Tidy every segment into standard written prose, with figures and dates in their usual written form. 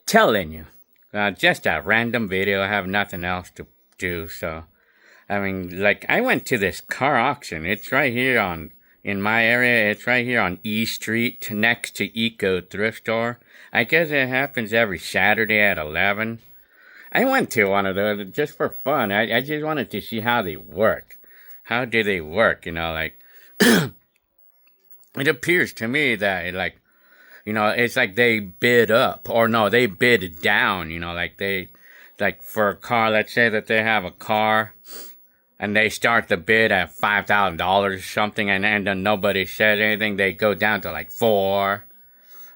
telling you. Just a random video. I have nothing else to do. So, I mean, like, I went to this car auction. It's right here in my area. It's right here on E Street next to Eco Thrift Store. I guess it happens every Saturday at 11. I went to one of those just for fun. I just wanted to see how they work. How do they work? Like, it appears to me that, like, it's like they bid up, or no, they bid down, like for a car, let's say that they have a car, and they start the bid at $5,000 or something, and then nobody says anything, they go down to like 4,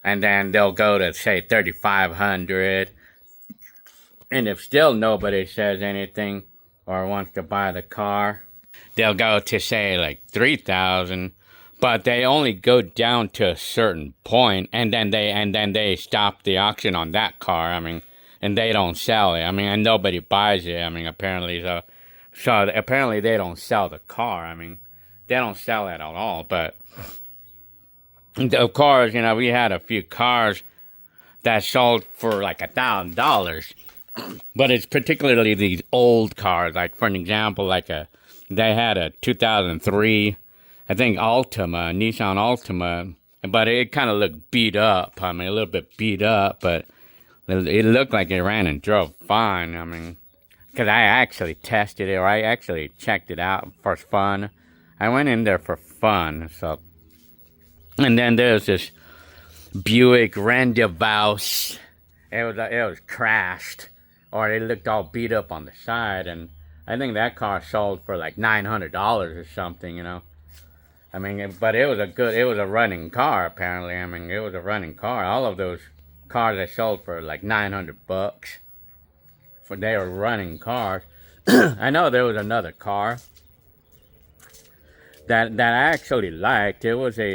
and then they'll go to, say, 3,500, and if still nobody says anything, or wants to buy the car, they'll go to, say, like 3,000, but they only go down to a certain point, and then they stop the auction on that car. I mean, and they don't sell it. I mean, and nobody buys it. I mean, apparently, so apparently they don't sell the car. I mean, they don't sell it at all. But of course, we had a few cars that sold for like $1,000, but it's particularly these old cars. Like, for an example, they had a 2003. I think Nissan Altima, but it kind of looked beat up. I mean, a little bit beat up, but it looked like it ran and drove fine. I mean, because I actually tested it, or I actually checked it out for fun. I went in there for fun, so. And then there's this Buick Rendezvous. It was crashed, or it looked all beat up on the side, and I think that car sold for like $900 or something, I mean, but it was a running car, apparently. I mean, it was a running car. All of those cars that sold for like $900, they were running cars. I know there was another car that I actually liked. It was a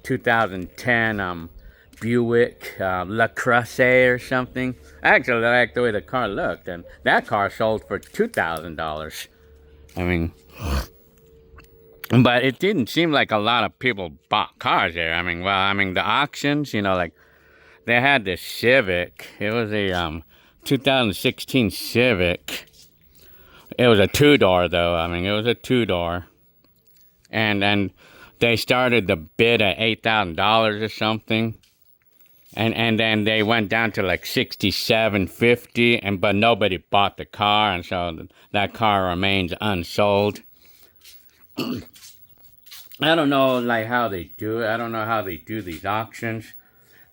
2010 Buick LaCrosse or something. I actually liked the way the car looked, and that car sold for $2,000. I mean, but it didn't seem like a lot of people bought cars there. I mean, the auctions, like, they had this Civic. It was a 2016 Civic. It was a 2-door, though. I mean, it was a 2-door. And they started the bid at $8,000 or something. And then they went down to like $6,750, but nobody bought the car, and so that car remains unsold. I don't know, like, how they do it. I don't know how they do these auctions.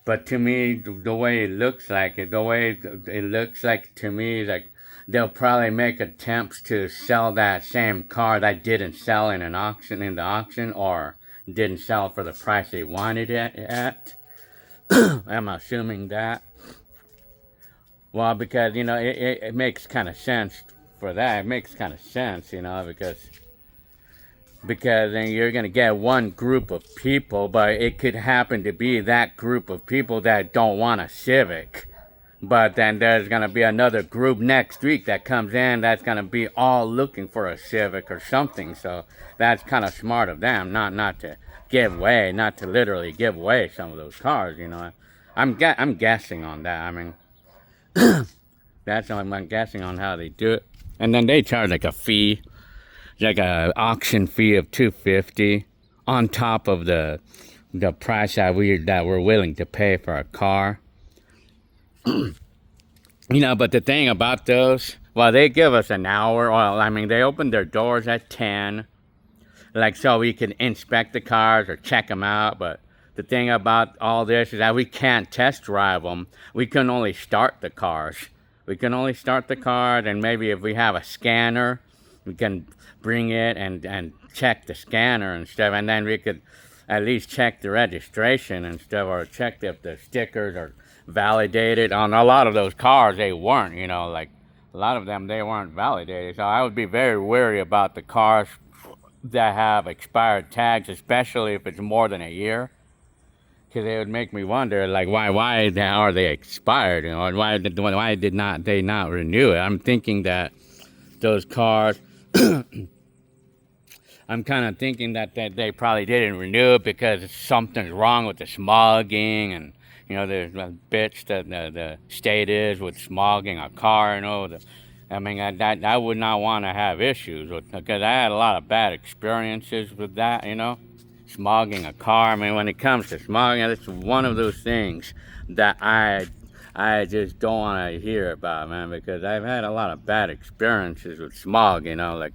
But to me, the way it looks like, to me, like, they'll probably make attempts to sell that same car that didn't sell in the auction, or didn't sell for the price they wanted it at. I'm assuming that. Well, because, it makes kind of sense for that. It makes kind of sense, because then you're going to get one group of people, but it could happen to be that group of people that don't want a Civic. But then there's going to be another group next week that comes in that's going to be all looking for a Civic or something. So that's kind of smart of them, not to literally give away some of those cars, I'm guessing on that. I mean, I'm guessing on how they do it. And then they charge like a fee. Like a auction fee of $250 on top of the price that we're willing to pay for a car. But the thing about those, well, they give us an hour. Well, I mean, they open their doors at 10, like, so we can inspect the cars or check them out. But the thing about all this is that we can't test drive them. We can only start the cars. And maybe if we have a scanner, we can bring it and check the scanner and stuff, and then we could at least check the registration and stuff, or check if the stickers are validated. On a lot of those cars, they weren't, like, a lot of them, they weren't validated. So I would be very wary about the cars that have expired tags, especially if it's more than a year, because it would make me wonder, like, why are they expired, and why did they not renew it? I'm thinking that those cars, I'm kind of thinking that they probably didn't renew it because something's wrong with the smogging, and you know, the bitch that the state is with smogging a car, you know. I mean, I would not want to have issues with, because I had a lot of bad experiences with that, you know, smogging a car. I mean, when it comes to smogging, it's one of those things that I just don't want to hear about, man, because I've had a lot of bad experiences with smog, you know, like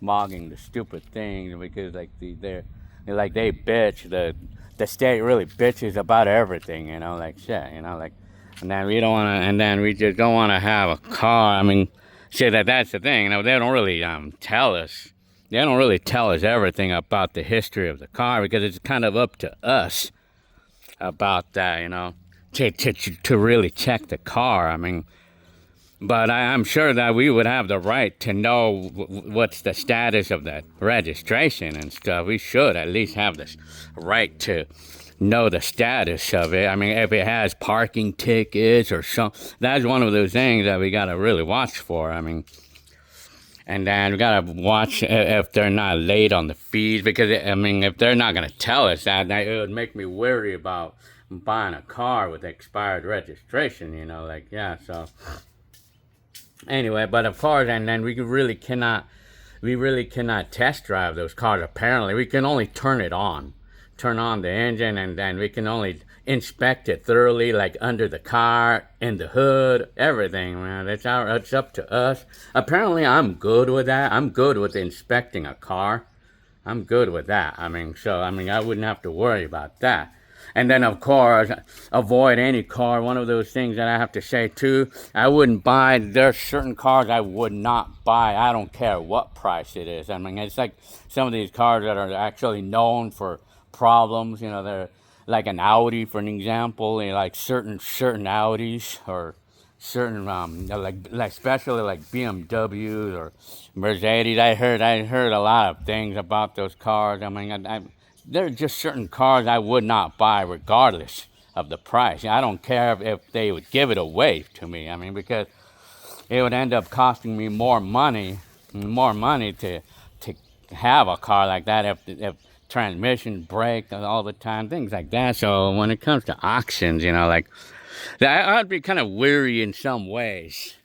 smogging the stupid things, because like they bitch, the state really bitches about everything, you know, like shit, you know, like, and then we don't want to, and then we just don't want to have a car. I mean, shit, that's the thing, you know, they don't really tell us. They don't really tell us everything about the history of the car, because it's kind of up to us about that, you know, to really check the car. I mean, but I'm sure that we would have the right to know what's the status of the registration and stuff. We should at least have the right to know the status of it. I mean, if it has parking tickets or something, that's one of those things that we got to really watch for. I mean, and then we got to watch if they're not late on the fees, because, I mean, if they're not going to tell us that, it would make me worry about buying a car with expired registration, you know, like, yeah, so... Anyway, but of course, and then we really cannot test drive those cars. Apparently, we can only turn on the engine, and then we can only inspect it thoroughly, like under the car, in the hood, everything, man. It's up to us. Apparently, I'm good with that. I'm good with inspecting a car. I'm good with that. I mean, so, I mean, I wouldn't have to worry about that. And then, of course, avoid any car. One of those things that I have to say, too, I wouldn't buy, there's certain cars I would not buy. I don't care what price it is. I mean, it's like some of these cars that are actually known for problems. You know, they're like an Audi, for an example, you know, like certain Audis, or certain, like especially like BMWs or Mercedes. I heard a lot of things about those cars. I mean, there are just certain cars I would not buy regardless of the price. I don't care if they would give it away to me. I mean, because it would end up costing me more money to have a car like that if transmission break all the time, things like that. So when it comes to auctions, you know, like, I'd be kind of weary in some ways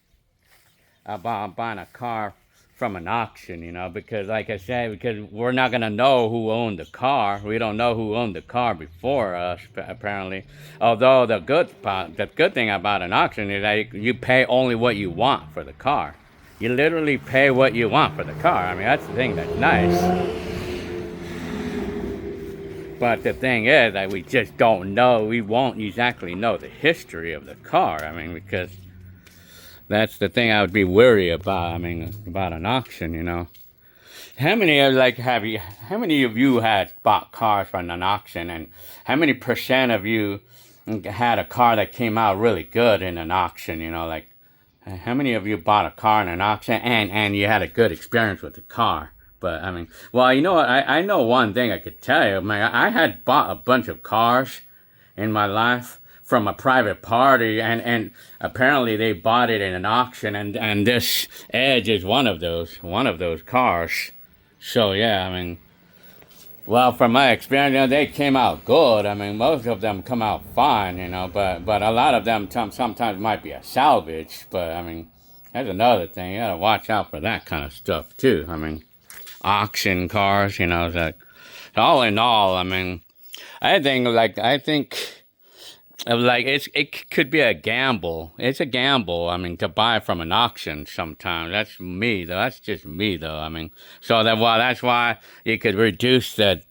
about buying a car from an auction, you know, because like I said, because we're not going to know who owned the car. We don't know who owned the car before us, apparently. Although the good thing about an auction is that you pay only what you want for the car. You literally pay what you want for the car. I mean, that's the thing that's nice. But the thing is that we just don't know. We won't exactly know the history of the car. I mean, because that's the thing I would be worried about. I mean, about an auction, you know. How many of you had bought cars from an auction, and how many percent of you had a car that came out really good in an auction, you know, like, how many of you bought a car in an auction and you had a good experience with the car? But, I mean, well, you know what, I know one thing I could tell you. Man, I had bought a bunch of cars in my life from a private party, and apparently they bought it in an auction, and this Edge is one of those cars. So, yeah, I mean, well, from my experience, you know, they came out good. I mean, most of them come out fine, you know, but a lot of them sometimes might be a salvage. But, I mean, that's another thing. You gotta watch out for that kind of stuff, too. I mean, auction cars, you know, it's like, all in all, I mean, I think it could be a gamble. It's a gamble. I mean, to buy from an auction sometimes. That's me though. That's just me though. I mean, so that's why you could reduce the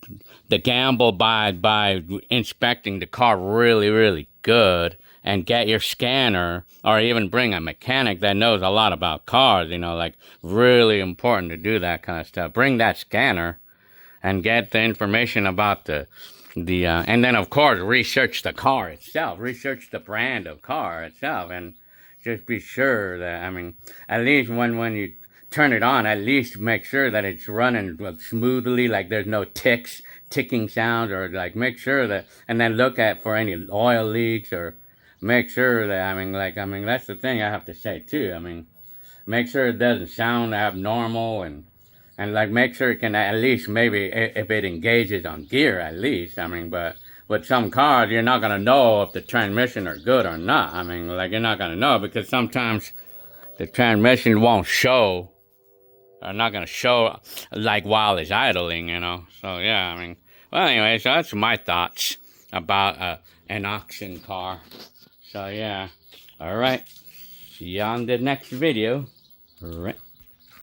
gamble by inspecting the car really, really good, and get your scanner, or even bring a mechanic that knows a lot about cars, you know, like, really important to do that kind of stuff. Bring that scanner and get the information about and then, of course, research the car itself, research the brand of car itself, and just be sure that, I mean, at least when you turn it on, at least make sure that it's running smoothly, like there's no ticking sounds, or like make sure that, and then look for any oil leaks, or make sure that, I mean, that's the thing I have to say too. I mean, make sure it doesn't sound abnormal, and like make sure it can at least, maybe if it engages on gear at least. I mean, but with some cars, you're not gonna know if the transmission are good or not. I mean, like, you're not gonna know because sometimes the transmission won't show. Or not gonna show like while it's idling, you know. So yeah, I mean, well, anyway, so that's my thoughts about an auction car. So yeah, all right. See you on the next video. All right.